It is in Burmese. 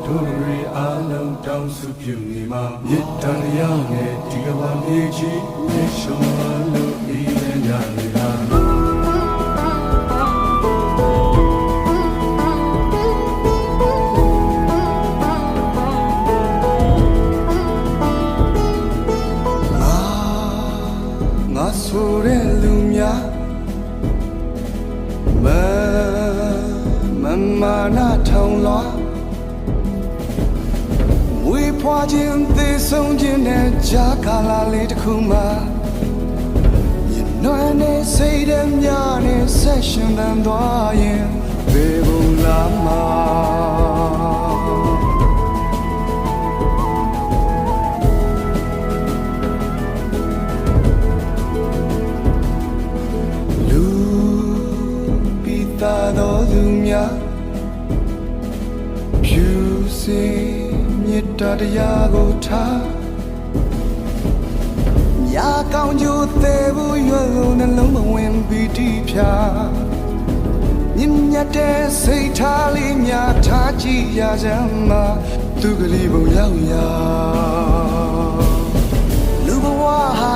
တို့တွေအားလုံးတောင်းစုပြုနေမှာမြစ်တန်တရားငယ်ဒီကဘာမြေကြီးမြေရှုံးလို့ဤတဲ့ညနေတာဆိုတဲ့လူများမမာနာထောင်လွားဝေဖွာခြင်းသေဆုံးခြင်းနဲ့ကြာကာလလေးတစ်ခုမှာညနွမ်းနဲ့စိတ်ဓာတ်များနဲ့ဆက်ရှင်သန်သွားရင်ဘယ်ဘုံလာမှာသာတော်သူများဖြူစင်မြတ်တရားကိုထားမြာကောင်းကျိုးသေးဘူးရွယ်လို့နှလုံးမဝင်ပြီးတိဖြာမြင့်မြတ်တဲ့စိတ်ထားလေးများထားကြည့်ရစမ်းမှာသူကလေးပုံရောက်ရာလူဘဝဟာ